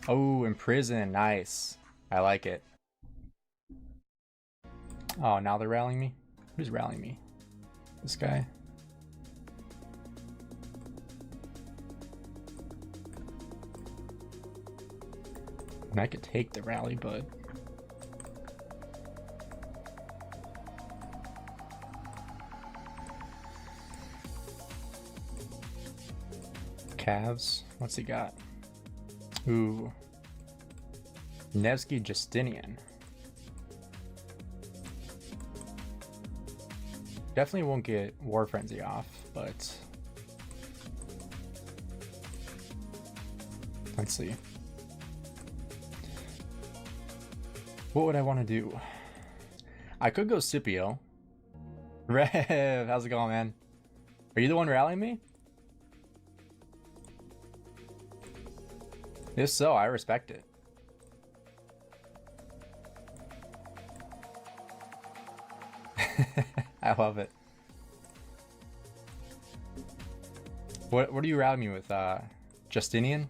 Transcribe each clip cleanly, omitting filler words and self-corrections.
Oh, Imprison. Nice. I like it. Oh, now they're rallying me? Who's rallying me? This guy? And I could take the rally, but... Cavs? What's he got? Ooh. Nevsky Justinian. Definitely won't get War Frenzy off, but... Let's see. What would I want to do? I could go Scipio. Rev, how's it going, man? Are you the one rallying me? If so, I respect it. I love it. What are you rallying me with? Justinian?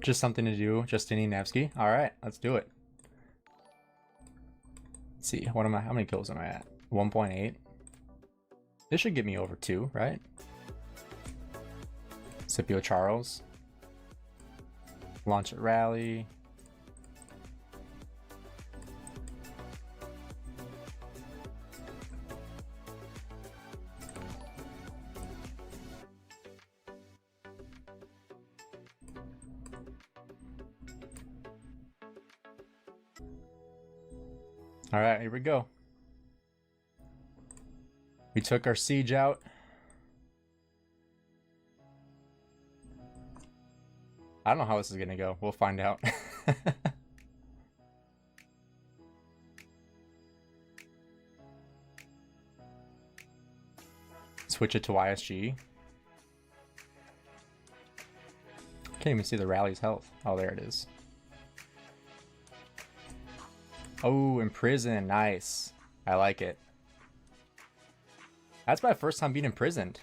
Just something to do, Justinian Nevsky. Alright, let's do it. Let's see, what am I? How many kills am I at? 1.8. This should get me over 2, right? Scipio Charles. Launch at rally. All right, here we go. We took our siege out. I don't know how this is gonna go. We'll find out. Switch it to YSG. Can't even see the rally's health. Oh, there it is. Oh, Imprison. Nice. I like it. That's my first time being imprisoned.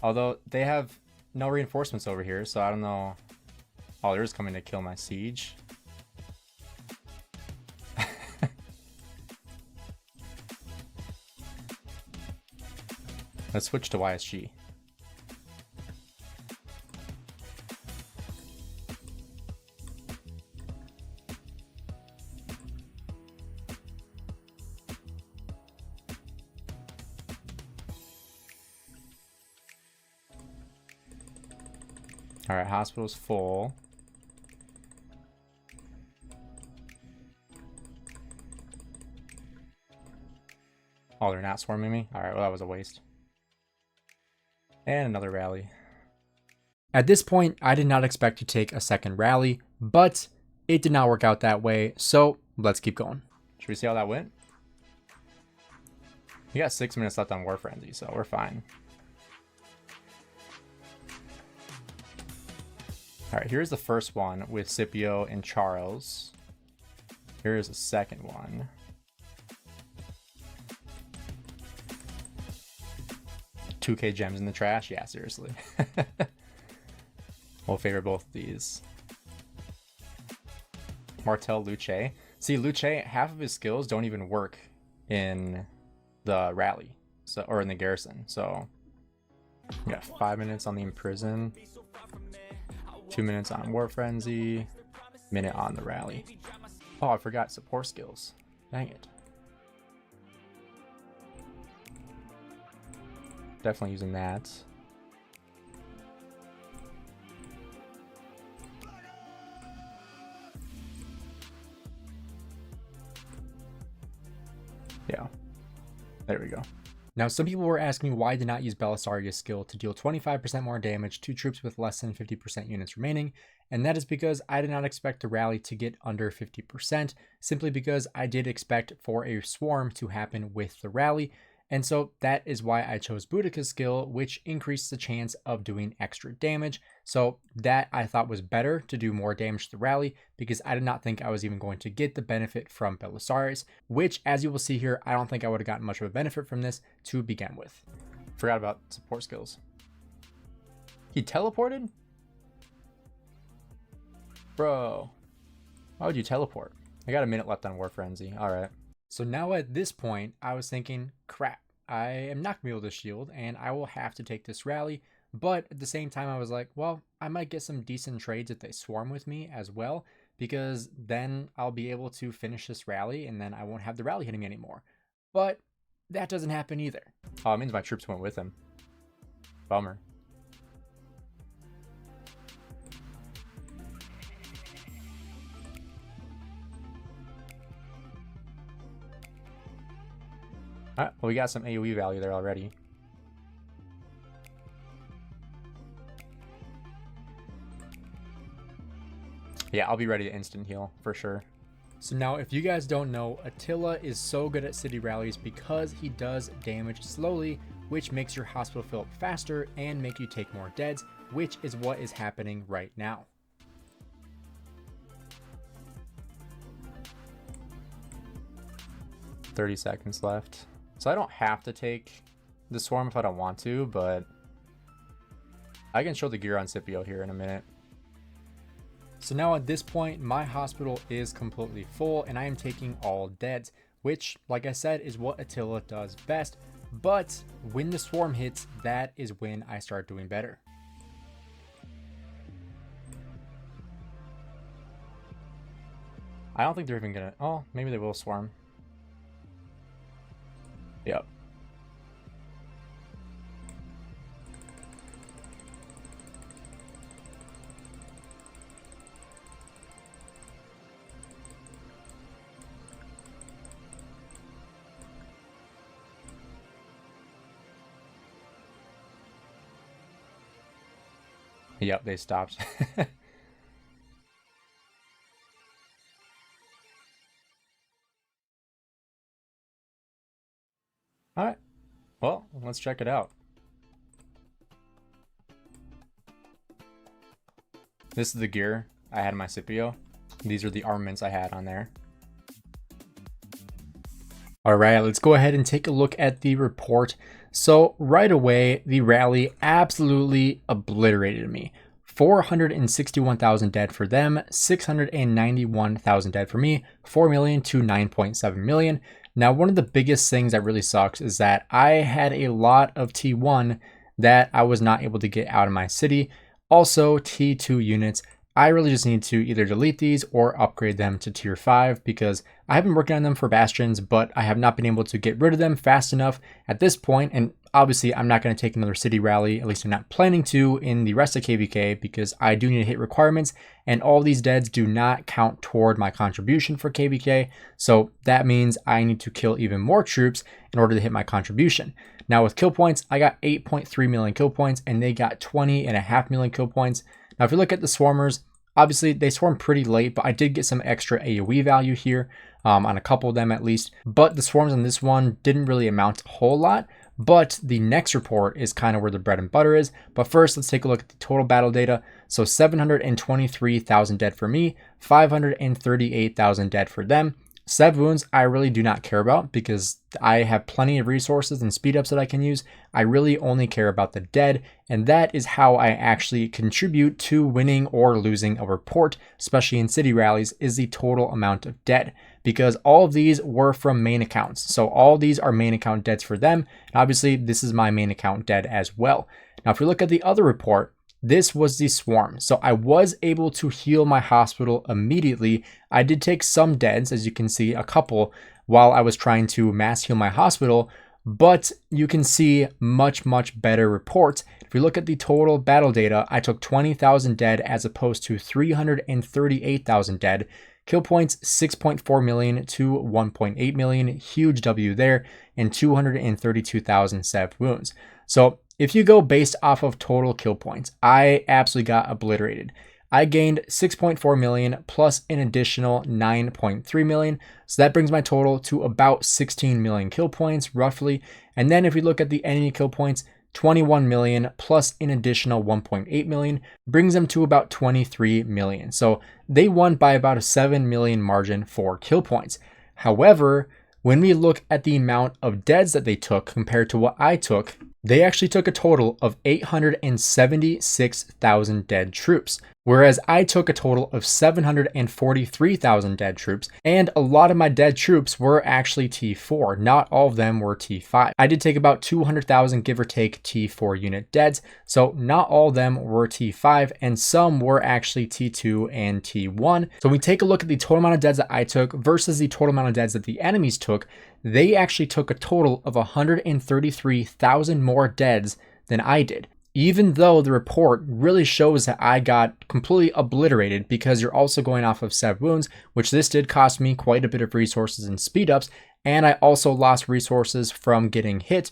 Although they have no reinforcements over here, so I don't know. Oh, they're just coming to kill my siege. Let's switch to YSG. All right, hospital's full. Oh, they're not swarming me? All right, well, that was a waste. And another rally. At this point, I did not expect to take a second rally, but it did not work out that way, so let's keep going. Should we see how that went? We got 6 minutes left on War Frenzy, so we're fine. All right, here's the first one with Scipio and Charles. Here's the second one. $2K gems in the trash? Yeah, seriously. We'll favor both of these. Martel Luce. See, Luce, half of his skills don't even work in the rally, so, or in the garrison. So we got 5 minutes on the Imprison. 2 minutes on War Frenzy, minute on the rally. Oh, I forgot support skills. Dang it. Definitely using that. Yeah, there we go. Now, some people were asking me why I did not use Belisarius' skill to deal 25% more damage to troops with less than 50% units remaining, and that is because I did not expect the rally to get under 50%, simply because I did expect for a swarm to happen with the rally, And so that is why I chose Boudica's skill, which increased the chance of doing extra damage. So that I thought was better to do more damage to the rally, because I did not think I was even going to get the benefit from Belisarius, which, as you will see here, I don't think I would have gotten much of a benefit from this to begin with. Forgot about support skills. He teleported? Bro, why would you teleport? I got a minute left on War Frenzy. All right. So now at this point, I was thinking, crap, I am not going to be able to shield and I will have to take this rally. But at the same time, I was like, well, I might get some decent trades if they swarm with me as well, because then I'll be able to finish this rally and then I won't have the rally hitting me anymore. But that doesn't happen either. Oh, it means my troops went with him. Bummer. Alright, well, we got some AoE value there already. Yeah, I'll be ready to instant heal for sure. So now, if you guys don't know, Attila is so good at city rallies because he does damage slowly, which makes your hospital fill up faster and make you take more deads, which is what is happening right now. "30 seconds left. So I don't have to take the swarm if I don't want to, but I can show the gear on Scipio here in a minute. So now at this point, my hospital is completely full and I am taking all deads, which, like I said, is what Attila does best. But when the swarm hits, that is when I start doing better. I don't think they're even gonna, oh, maybe they will swarm. Yep. Yep, they stopped. All right, well, let's check it out. This is the gear I had in my Scipio. These are the armaments I had on there. All right, let's go ahead and take a look at the report. So right away, the rally absolutely obliterated me. 461,000 dead for them, 691,000 dead for me, 4 million to 9.7 million. Now, one of the biggest things that really sucks is that I had a lot of T1 that I was not able to get out of my city. Also, T2 units, I really just need to either delete these or upgrade them to tier 5 because I have been working on them for bastions, but I have not been able to get rid of them fast enough at this point. And obviously, I'm not going to take another city rally, at least I'm not planning to in the rest of KVK, because I do need to hit requirements, and all these deads do not count toward my contribution for KVK. So that means I need to kill even more troops in order to hit my contribution. Now with kill points, I got 8.3 million kill points, and they got 20.5 million kill points. Now, if you look at the swarmers, obviously they swarm pretty late, but I did get some extra AoE value here on a couple of them at least. But the swarms on this one didn't really amount to a whole lot. But the next report is kind of where the bread and butter is. But first, let's take a look at the total battle data. So 723,000 dead for me, 538,000 dead for them. Sev wounds, I really do not care about because I have plenty of resources and speed ups that I can use. I really only care about the dead, and that is how I actually contribute to winning or losing a report, especially in city rallies, is the total amount of dead, because all of these were from main accounts. So all these are main account deads for them. And obviously, this is my main account dead as well. Now, if we look at the other report, this was the swarm. So I was able to heal my hospital immediately. I did take some deads, as you can see, a couple, while I was trying to mass heal my hospital, but you can see much, much better reports. If we look at the total battle data, I took 20,000 dead as opposed to 338,000 dead. Kill points, 6.4 million to 1.8 million, huge W there, and 232,000 Sev wounds. So if you go based off of total kill points, I absolutely got obliterated. I gained 6.4 million plus an additional 9.3 million. So that brings my total to about 16 million kill points roughly. And then if we look at the enemy kill points, 21 million plus an additional 1.8 million brings them to about 23 million. So they won by about a 7 million margin for kill points. However, when we look at the amount of deads that they took compared to what I took, they actually took a total of 876,000 dead troops, whereas I took a total of 743,000 dead troops, and a lot of my dead troops were actually T4. Not all of them were T5. I did take about 200,000 give or take T4 unit deads, so not all of them were T5, and some were actually T2 and T1. So when we take a look at the total amount of deads that I took versus the total amount of deads that the enemies took, they actually took a total of 133,000 more deads than I did. Even though the report really shows that I got completely obliterated because you're also going off of 7 wounds, which this did cost me quite a bit of resources and speed ups, and I also lost resources from getting hit.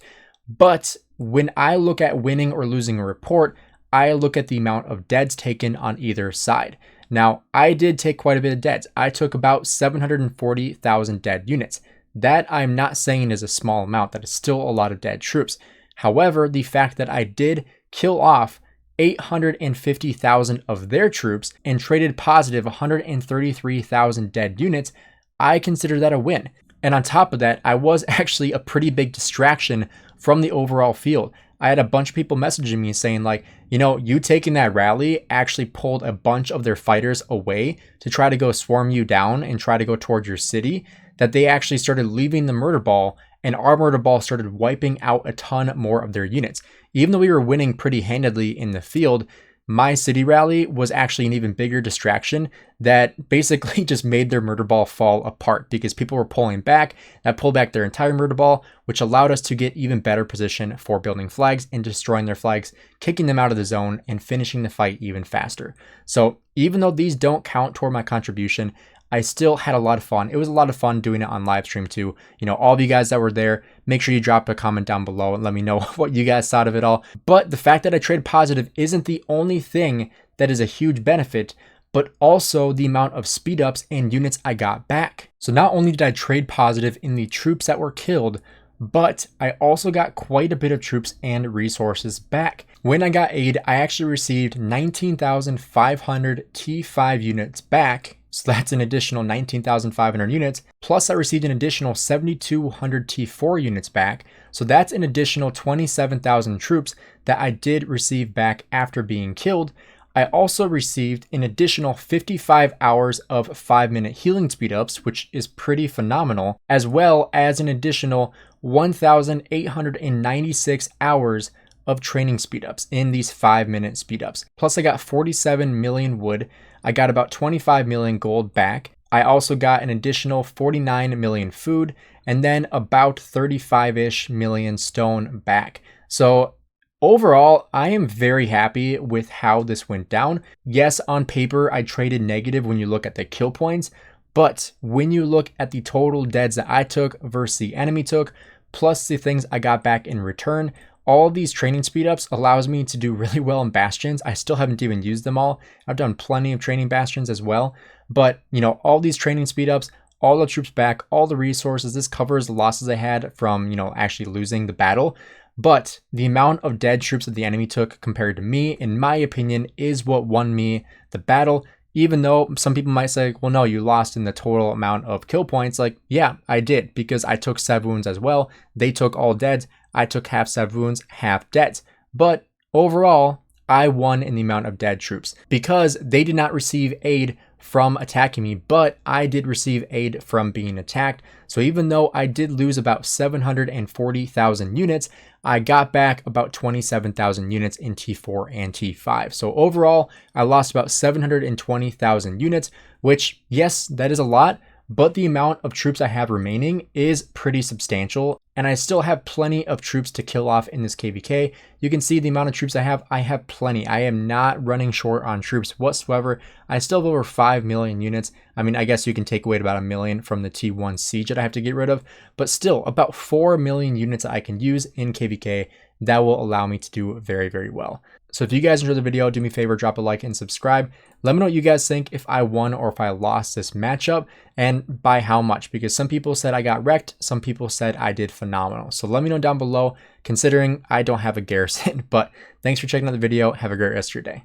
But when I look at winning or losing a report, I look at the amount of deads taken on either side. Now, I did take quite a bit of deads. I took about 740,000 dead units. That I'm not saying is a small amount. That is still a lot of dead troops. However, the fact that I did kill off 850,000 of their troops and traded positive 133,000 dead units, I consider that a win. And on top of that, I was actually a pretty big distraction from the overall field. I had a bunch of people messaging me saying like, you know, you taking that rally actually pulled a bunch of their fighters away to try to go swarm you down and try to go towards your city, that they actually started leaving the murder ball, and our murder ball started wiping out a ton more of their units. Even though we were winning pretty handedly in the field, my city rally was actually an even bigger distraction that basically just made their murder ball fall apart because people were pulling back. That pulled back their entire murder ball, which allowed us to get even better position for building flags and destroying their flags, kicking them out of the zone and finishing the fight even faster. So even though these don't count toward my contribution, I still had a lot of fun. It was a lot of fun doing it on live stream too. You know, all of you guys that were there, make sure you drop a comment down below and let me know what you guys thought of it all. But the fact that I trade positive isn't the only thing that is a huge benefit, but also the amount of speed ups and units I got back. So not only did I trade positive in the troops that were killed, but I also got quite a bit of troops and resources back. When I got aid, I actually received 19,500 T5 units back. So that's an additional 19,500 units. Plus I received an additional 7,200 T4 units back. So that's an additional 27,000 troops that I did receive back after being killed. I also received an additional 55 hours of 5-minute healing speed ups, which is pretty phenomenal, as well as an additional 1,896 hours of training speed ups in these 5-minute speed ups. Plus I got 47 million wood. I got about 25 million gold back. I also got an additional 49 million food and then about 35-ish million stone back. So overall, I am very happy with how this went down. Yes, on paper, I traded negative when you look at the kill points, but when you look at the total deads that I took versus the enemy took, plus the things I got back in return, all these training speed ups allows me to do really well in bastions. I still haven't even used them all. I've done plenty of training bastions as well, but you know, all these training speed ups, all the troops back, all the resources, this covers the losses I had from, you know, actually losing the battle. But the amount of dead troops that the enemy took compared to me, in my opinion, is what won me the battle. Even though some people might say, well, no, you lost in the total amount of kill points. Like, yeah, I did, because I took 7 wounds as well. They took all deads. I took half 7 wounds, half deads. But overall, I won in the amount of dead troops because they did not receive aid from attacking me, but I did receive aid from being attacked. So even though I did lose about 740,000 units, I got back about 27,000 units in T4 and T5. So overall, I lost about 720,000 units, which, yes, that is a lot, but the amount of troops I have remaining is pretty substantial, and I still have plenty of troops to kill off in this KVK. You can see the amount of troops I have plenty. I am not running short on troops whatsoever. I still have over 5 million units. I mean, I guess you can take away about 1 million from the T1 siege that I have to get rid of, but still about 4 million units that I can use in KVK that will allow me to do very, very well. So if you guys enjoyed the video, do me a favor, drop a like and subscribe. Let me know what you guys think, if I won or if I lost this matchup, and by how much, because some people said I got wrecked, some people said I did phenomenal. So let me know down below, considering I don't have a garrison. But thanks for checking out the video. Have a great rest of your day.